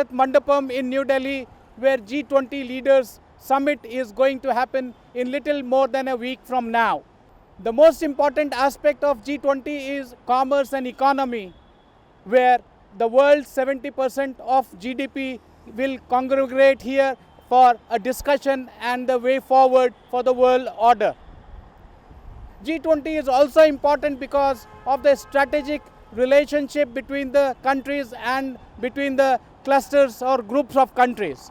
Bharat Mandapam in New Delhi, where G20 Leaders Summit is going to happen in little more than a week from now. The most important aspect of G20 is commerce and economy, where the world's 70% of GDP will congregate here for a discussion and the way forward for the world order. G20 is also important because of the strategic relationship between the countries and between the clusters or groups of countries.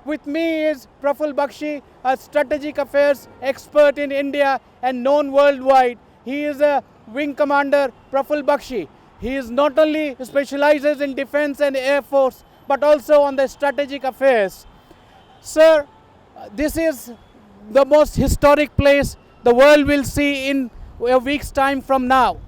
With me is Praful Bakshi, a strategic affairs expert in India and known worldwide. He is a wing commander, Praful Bakshi. He is not only specializes in defense and air force, but also on the strategic affairs. Sir, this is the most historic place the world will see in a week's time from now.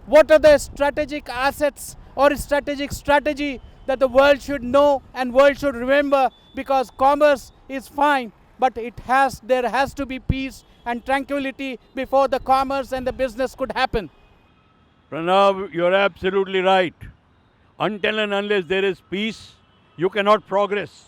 What are the strategic assets or strategic strategy that the world should know and world should remember? Because commerce is fine, but there has to be peace and tranquility before the commerce and the business could happen. Pranab, you're absolutely right. Until and unless there is peace, you cannot progress.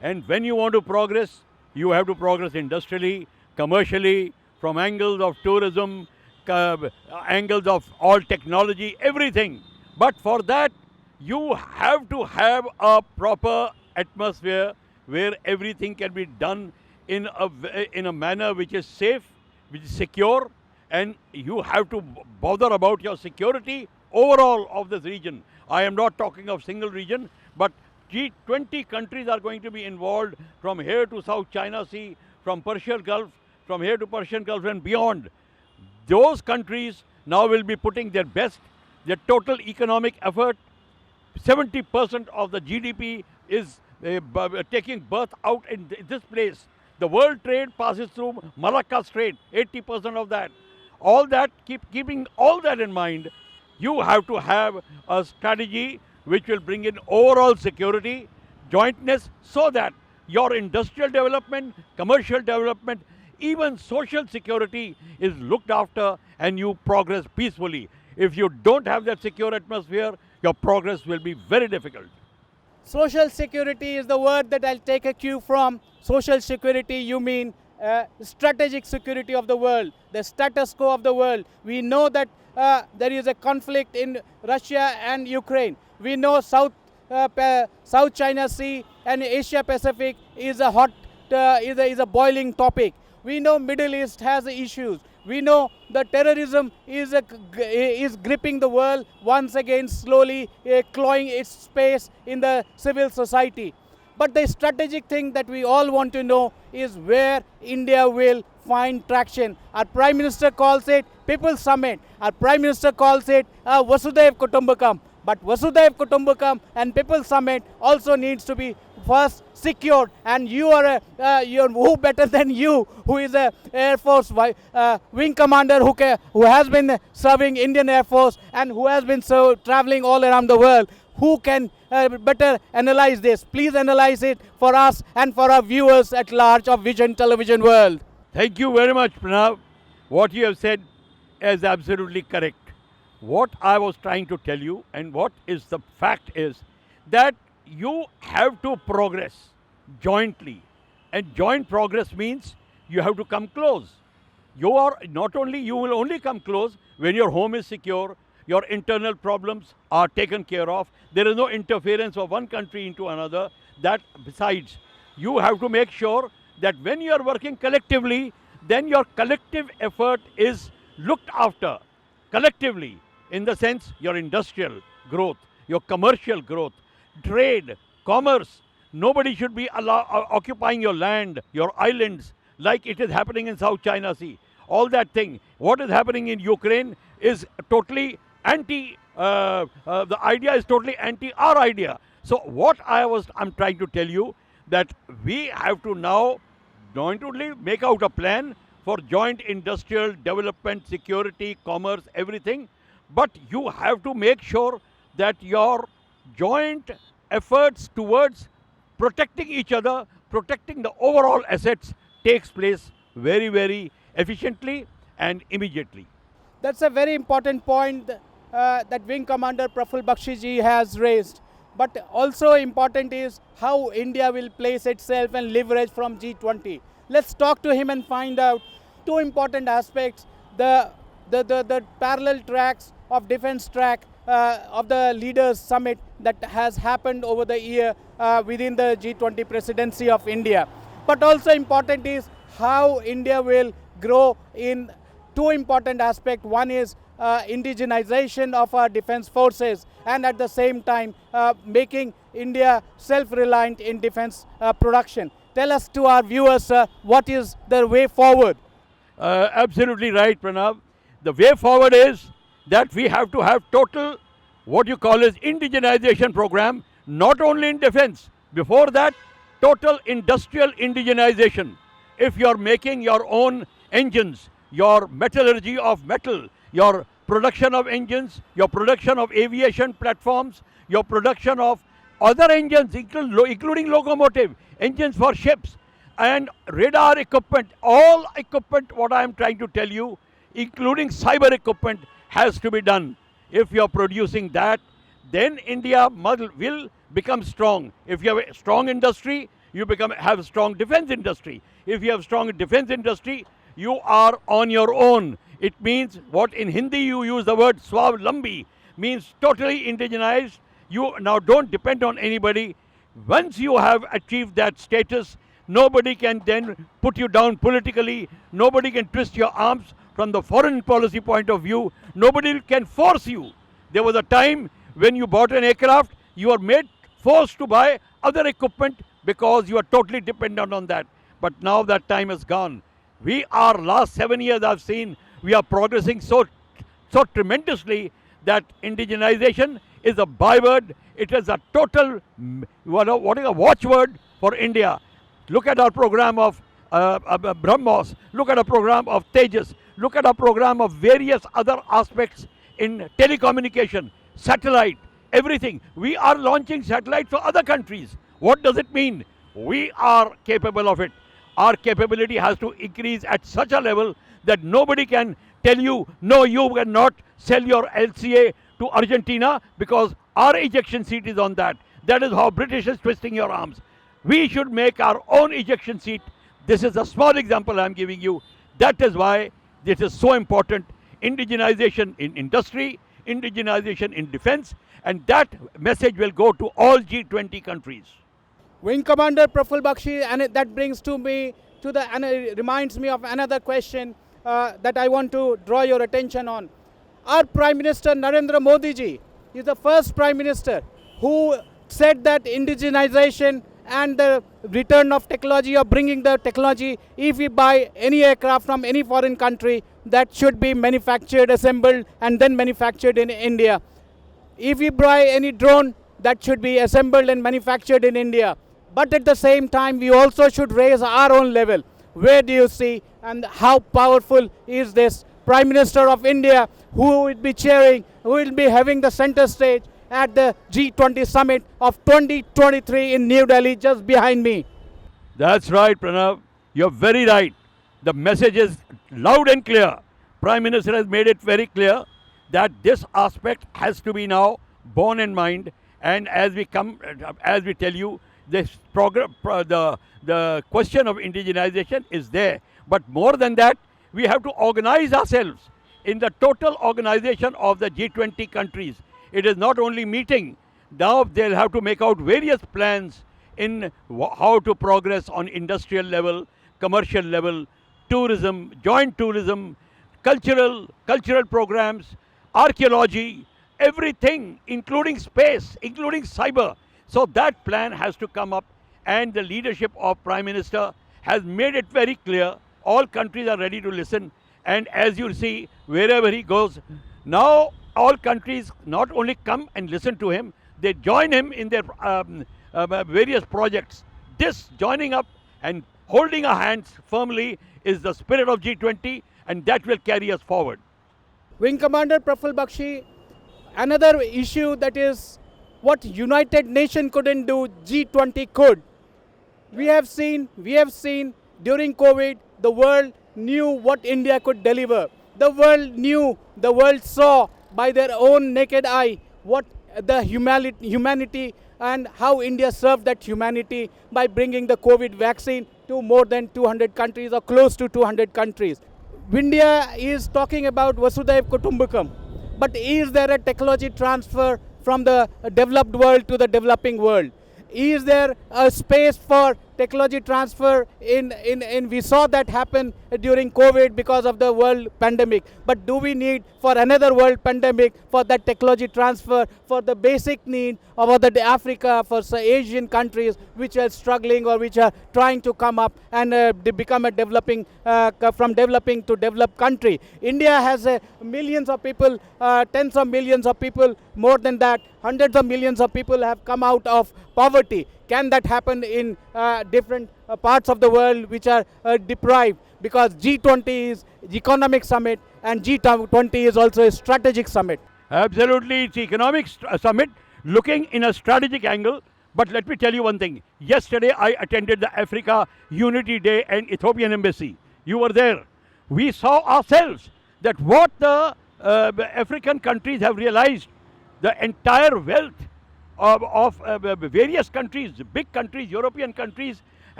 And when you want to progress, you have to progress industrially, commercially, from angles of tourism, angles of all technology, everything. But for that, you have to have a proper atmosphere where everything can be done in a manner which is safe, which is secure, and you have to bother about your security overall of this region. I am not talking of single region, but G20 countries are going to be involved from here to South China Sea, from Persian Gulf, from here to Persian Gulf and beyond. Those countries now will be putting their best, their total economic effort. 70% of the GDP is taking birth out in this place. The world trade passes through Malacca Strait, 80% of that. All that, keeping all that in mind, you have to have a strategy which will bring in overall security, jointness, so that your industrial development, commercial development, even social security is looked after and you progress peacefully. If you don't have that secure atmosphere, your progress will be very difficult. Social security is the word that I'll take a cue from. Social security, you mean strategic security of the world, the status quo of the world. We know that there is a conflict in Russia and Ukraine. We know South China Sea and Asia Pacific is a hot, is a boiling topic. We know Middle East has issues. We know the terrorism is gripping the world once again, slowly clawing its space in the civil society. But the strategic thing that we all want to know is where India will find traction. Our Prime Minister calls it People's Summit. Our Prime Minister calls it Vasudhaiv Kutumbakam. But Vasudhaiv Kutumbakam and People's Summit also needs to be first secured. And you are who better than you, who is a Air Force wing commander who has been serving Indian Air Force and who has been traveling all around the world. Who can better analyze this? Please analyze it for us and for our viewers at large of Vision Television World. Thank you very much, Pranav. What you have said is absolutely correct. What I was trying to tell you and what is the fact is that you have to progress jointly. And joint progress means you have to come close. You will only come close when your home is secure, your internal problems are taken care of. There is no interference of one country into another. That besides, you have to make sure that when you are working collectively, then your collective effort is looked after collectively, in the sense your industrial growth, your commercial growth, trade, commerce. Nobody should be occupying your land, your islands, like it is happening in South China Sea. All that thing. What is happening in Ukraine is totally the idea is totally anti our idea. So what I'm trying to tell you, that we have to now jointly make out a plan for joint industrial development, security, commerce, everything. But you have to make sure that your joint efforts towards protecting each other, protecting the overall assets takes place very, very efficiently and immediately. That's a very important point that Wing Commander Praful Bakshi ji has raised. But also important is how India will place itself and leverage from G20. Let's talk to him and find out two important aspects: the parallel tracks of defense track of the Leaders Summit that has happened over the year within the G20 presidency of India. But also important is how India will grow in two important aspects. One is indigenization of our defense forces, and at the same time making India self-reliant in defense production. Tell us to our viewers what is the way forward. Absolutely right, Pranav. The way forward is that we have to have total, what you call as indigenization program, not only in defense. Before that, total industrial indigenization. If you are making your own engines, your metallurgy of metal, your production of engines, your production of aviation platforms, your production of other engines, including locomotive, engines for ships, and radar equipment, all equipment, what I am trying to tell you, including cyber equipment, has to be done. If you are producing that, then India will become strong. If you have a strong industry, you have a strong defense industry. If you have strong defense industry, you are on your own. It means what in Hindi you use the word swavlambi, means totally indigenized. You now don't depend on anybody. Once you have achieved that status, nobody can then put you down politically. Nobody can twist your arms from the foreign policy point of view. Nobody can force you. There was a time when you bought an aircraft, you were forced to buy other equipment because you are totally dependent on that. But now that time is gone. Last 7 years I've seen, we are progressing so tremendously that indigenization is a byword. It is a total, what is a watchword for India. Look at our program of BrahMos. Look at our program of Tejas. Look at our program of various other aspects in telecommunication, satellite, everything. We are launching satellites for other countries. What does it mean? We are capable of it. Our capability has to increase at such a level that nobody can tell you, no, you cannot sell your LCA to Argentina because our ejection seat is on that. That is how British is twisting your arms. We should make our own ejection seat. This is a small example I'm giving you. That is why this is so important. Indigenization in industry, indigenization in defense, and that message will go to all G20 countries. Wing Commander Praful Bakshi, and that brings reminds me of another question that I want to draw your attention on. Our Prime Minister Narendra Modi ji is the first Prime Minister who said that indigenization and the return of technology, or bringing the technology, if we buy any aircraft from any foreign country, that should be manufactured, assembled, and then manufactured in India. If we buy any drone, that should be assembled and manufactured in India. But at the same time, we also should raise our own level. Where do you see, and how powerful is this Prime Minister of India, who will be chairing, who will be having the center stage at the G20 Summit of 2023 in New Delhi, just behind me? That's right, Pranav. You're very right. The message is loud and clear. Prime Minister has made it very clear that this aspect has to be now borne in mind. And as we tell you, this the question of indigenization is there. But more than that, we have to organize ourselves in the total organization of the G20 countries. It is not only meeting. Now they'll have to make out various plans in how to progress on industrial level, commercial level, tourism, joint tourism, cultural programs, archaeology, everything, including space, including cyber. So that plan has to come up, and the leadership of Prime Minister has made it very clear. All countries are ready to listen, and as you see, wherever he goes, now all countries not only come and listen to him, they join him in their various projects. This joining up and holding our hands firmly is the spirit of G20, and that will carry us forward. Wing Commander Praful Bakshi, another issue that is what United Nations couldn't do, G20 could. We have seen during COVID, the world knew what India could deliver. The world saw by their own naked eye what the humanity and how India served that humanity by bringing the COVID vaccine to more than 200 countries or close to 200 countries. India is talking about Vasudhaiv Kutumbakam, but is there a technology transfer from the developed world to the developing world? Is there a space for technology transfer in we saw that happen during COVID because of the world pandemic, but do we need for another world pandemic for that technology transfer for the basic need of the Africa, for Asian countries which are struggling or which are trying to come up and become a developing from developing to developed country? India has millions of people, tens of millions of people, more than that, hundreds of millions of people have come out of poverty. Can that happen in different parts of the world which are deprived? Because G20 is the economic summit and G20 is also a strategic summit. Absolutely, it's economic summit looking in a strategic angle. But let me tell you one thing. Yesterday I attended the Africa Unity Day and Ethiopian Embassy. You were there. We saw ourselves that what the African countries have realized, the entire wealth of various countries, big countries, European countries,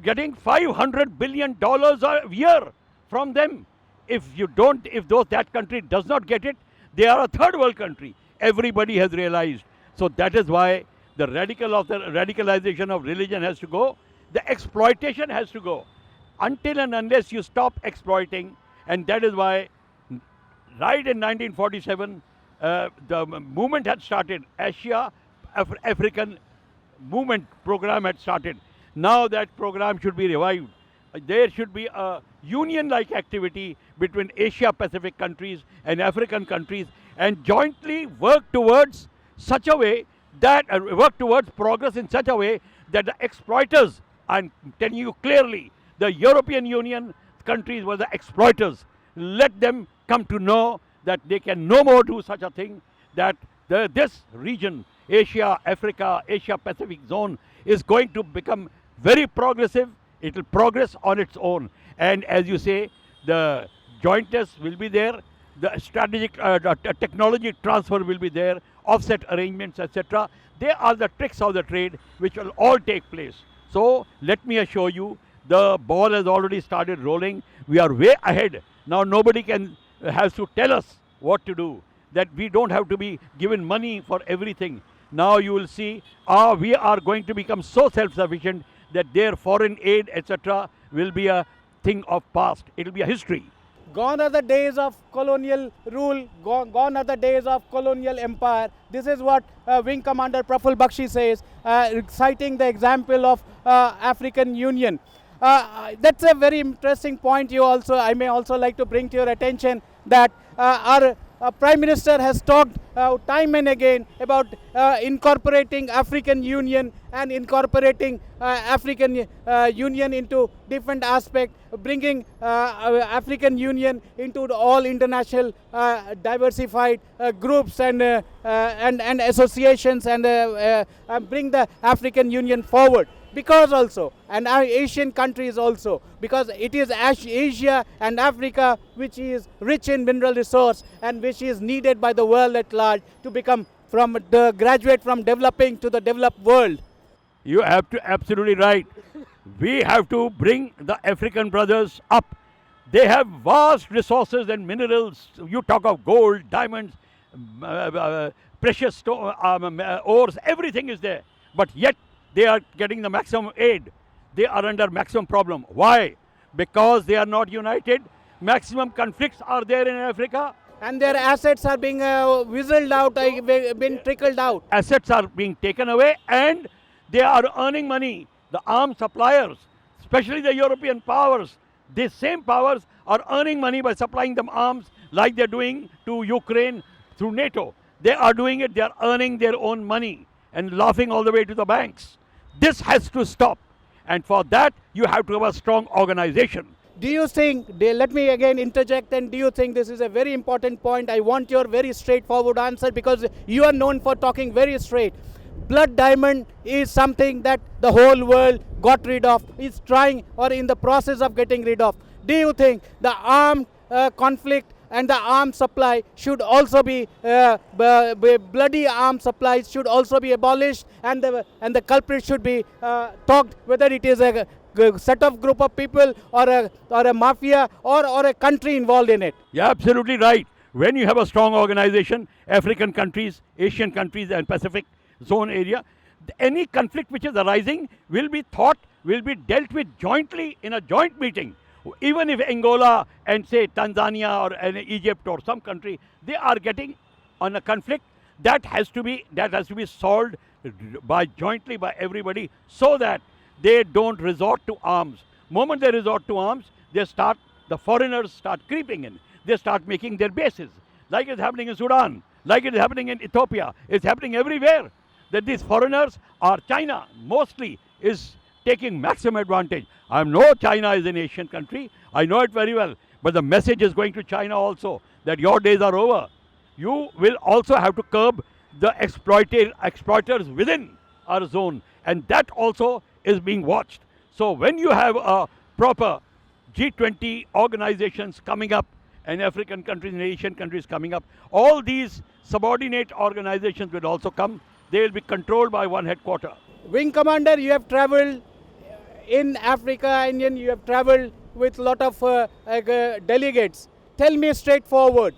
getting $500 billion a year from them. If that country does not get it, they are a third world country. Everybody has realized. So that is why the radicalization of religion has to go. The exploitation has to go. Until and unless you stop exploiting, and that is why right in 1947, the movement had started. African movement program had started. Now that program should be revived. There should be a union-like activity between Asia-Pacific countries and African countries, and jointly work towards such a way that work towards progress in such a way that the exploiters, I'm telling you clearly, the European Union countries were the exploiters. Let them come to know that they can no more do such a thing, that this region, Asia, Africa, Asia-Pacific zone, is going to become very progressive. It will progress on its own. And as you say, the jointness will be there, the strategic technology transfer will be there, offset arrangements, etc. They are the tricks of the trade which will all take place. So let me assure you, the ball has already started rolling. We are way ahead. Now nobody has to tell us what to do, that we don't have to be given money for everything. Now you will see we are going to become so self-sufficient that their foreign aid, etc., will be a thing of past. It will be a history. Gone are the days of colonial rule, gone are the days of colonial empire. This is what Wing Commander Praful Bakshi says, citing the example of African Union. That's a very interesting point. I may also like to bring to your attention that our Prime Minister has talked time and again about incorporating African Union and incorporating African Union into different aspects, bringing African Union into all international diversified groups and associations, and bring the African Union forward. Because also, and our Asian countries also, because it is Asia and Africa which is rich in mineral resource and which is needed by the world at large to become graduate from developing to the developed world. You have to absolutely right. We have to bring the African brothers up. They have vast resources and minerals. You talk of gold, diamonds, precious ores, everything is there. But yet they are getting the maximum aid. They are under maximum problem. Why? Because they are not united. Maximum conflicts are there in Africa. And their assets are being whistled out, been trickled out. Assets are being taken away and they are earning money. The arms suppliers, especially the European powers, these same powers are earning money by supplying them arms like they're doing to Ukraine through NATO. They are doing it, they are earning their own money and laughing all the way to the banks. This has to stop. And for that, you have to have a strong organization. Do you think, let me again interject, and do you think this is a very important point? I want your very straightforward answer because you are known for talking very straight. Blood diamond is something that the whole world got rid of, is trying or in the process of getting rid of. Do you think the armed conflict and the arms supply should also be bloody arms supplies should also be abolished, and the culprit should be talked, whether it is a set of group of people or a mafia or a country involved in it. You're absolutely right. When you have a strong organization, African countries, Asian countries, and Pacific zone area, any conflict which is arising will be dealt with jointly in a joint meeting. Even if Angola and say Tanzania or Egypt or some country, they are getting on a conflict, that has to be solved jointly by everybody, so that they don't resort to arms. Moment they resort to arms, the foreigners start creeping in. They start making their bases, like it's happening in Sudan, like it is happening in Ethiopia. It's happening everywhere. That these foreigners, or China mostly, is taking maximum advantage. I know China is an Asian country. I know it very well. But the message is going to China also, that your days are over. You will also have to curb the exploiters within our zone. And that also is being watched. So when you have a proper G20 organizations coming up, and African countries and Asian countries coming up, all these subordinate organizations will also come. They will be controlled by one headquarter. Wing Commander, you have traveled in Africa, and you have traveled with a lot of delegates. Tell me straightforward,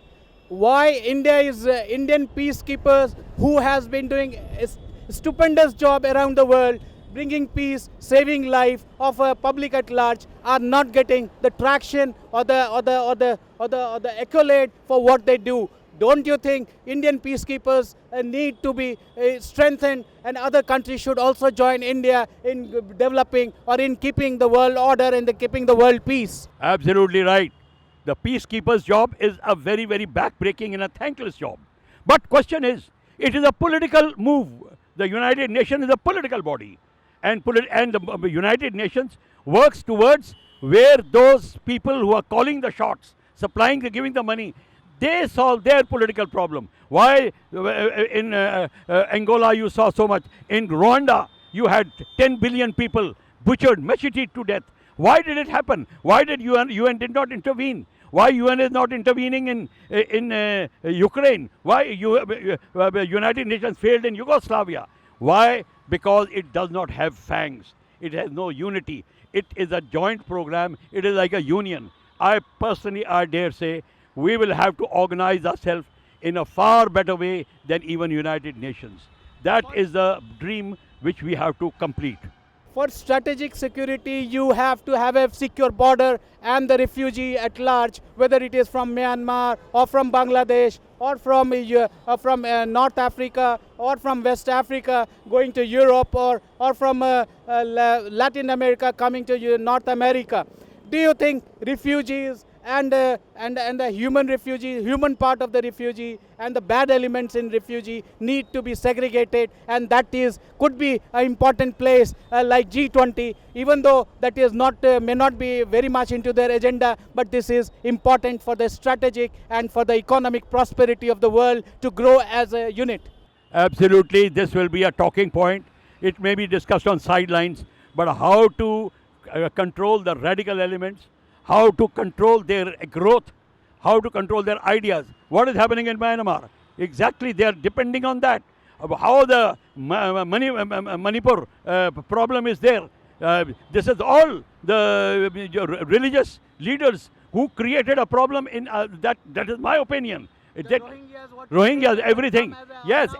why Indian peacekeepers who has been doing a stupendous job around the world, bringing peace, saving life of a public at large, are not getting the traction or the accolade for what they do. Don't you think Indian peacekeepers need to be strengthened, and other countries should also join India in developing or in keeping the world order and keeping the world peace? Absolutely right. The peacekeeper's job is a very, very backbreaking and a thankless job. But question is, it is a political move. The United Nations is a political body. And the United Nations works towards where those people who are calling the shots, supplying, giving the money, they solve their political problem. Why in Angola you saw so much? In Rwanda you had 10 billion people butchered, macheted to death. Why did it happen? Why did UN did not intervene? Why UN is not intervening in Ukraine? Why United Nations failed in Yugoslavia? Why? Because it does not have fangs. It has no unity. It is a joint program. It is like a union. I dare say, we will have to organize ourselves in a far better way than even United Nations. That is the dream which we have to complete. For strategic security, you have to have a secure border, and the refugee at large, whether it is from Myanmar or from Bangladesh or from North Africa or from West Africa going to Europe or from Latin America coming to North America. Do you think refugees and the human part of the refugee and the bad elements in refugee need to be segregated, and that could be an important place like G20, even though that is may not be very much into their agenda, but this is important for the strategic and for the economic prosperity of the world to grow as a unit? Absolutely, this will be a talking point. It may be discussed on sidelines, but how to control the radical elements, how to control their growth, how to control their ideas. What is happening in Myanmar? Exactly, they are depending on that. How the Manipur problem is there. This is all the religious leaders who created a problem in that is my opinion. Rohingyas, everything. Yes,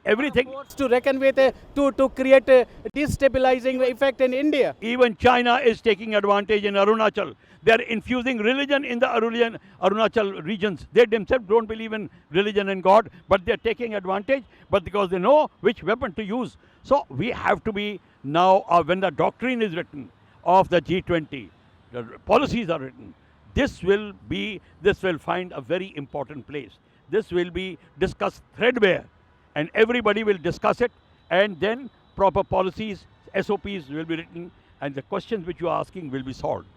everything. To reckon with, to create a destabilizing effect in India. Even China is taking advantage in Arunachal. They are infusing religion in the Arunachal regions. They themselves don't believe in religion and God, but they are taking advantage, but because they know which weapon to use. So we have to be now, when the doctrine is written of the G20, the policies are written, this will find a very important place. This will be discussed threadbare, and everybody will discuss it, and then proper policies, SOPs will be written, and the questions which you are asking will be solved.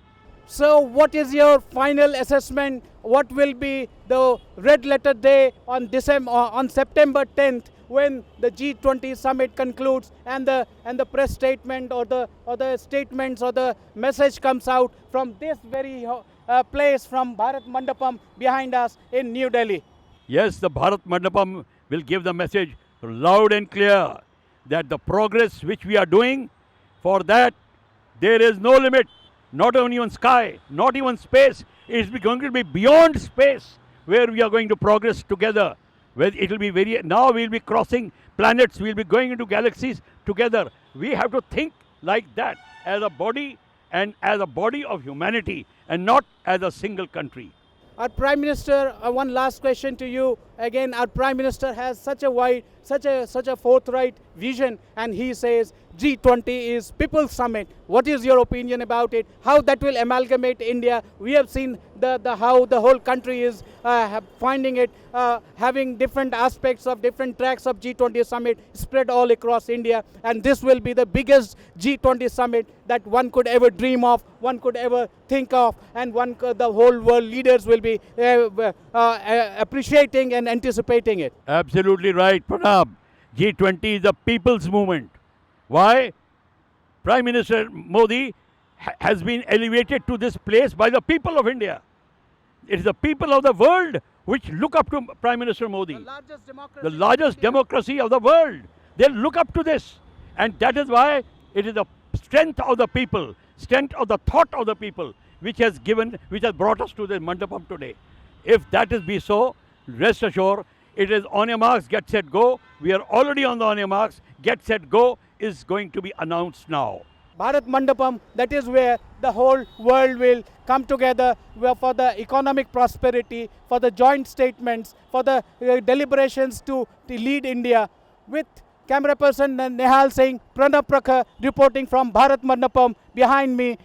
So what is your final assessment? What will be the red letter day on September 10th, when the G20 summit concludes and the press statement or the statements or the message comes out from this very place from Bharat Mandapam behind us in New Delhi. Yes, the Bharat Mandapam will give the message loud and clear that the progress which we are doing, for that there is no limit, not even sky, not even space. It's going to be beyond space where we are going to progress together. Where it will be now we'll be crossing planets, we'll be going into galaxies together. We have to think like that as a body and as a body of humanity and not as a single country. Our Prime Minister, one last question to you. Again, our Prime Minister has such a wide, such a forthright vision, and he says G20 is People's Summit. What is your opinion about it? How that will amalgamate India? We have seen how the whole country is finding it, having different aspects of different tracks of G20 Summit spread all across India, and this will be the biggest G20 Summit that one could ever dream of, one could ever think of, and the whole world leaders will be appreciating and anticipating it. Absolutely right, Pranab. G20 is the people's movement. Why? Prime Minister Modi has been elevated to this place by the people of India. It is the people of the world which look up to Prime Minister Modi. The largest democracy of the world. They look up to this. And that is why it is the strength of the people, strength of the thought of the people, which has brought us to the Mandapam today. If that is be so, rest assured, it is on your marks, get set, go. We are already on your marks, get set, go is going to be announced now. Bharat Mandapam, that is where the whole world will come together for the economic prosperity, for the joint statements, for the deliberations to lead India. With camera person Nehal Singh, Pranab Prakhar reporting from Bharat Mandapam behind me.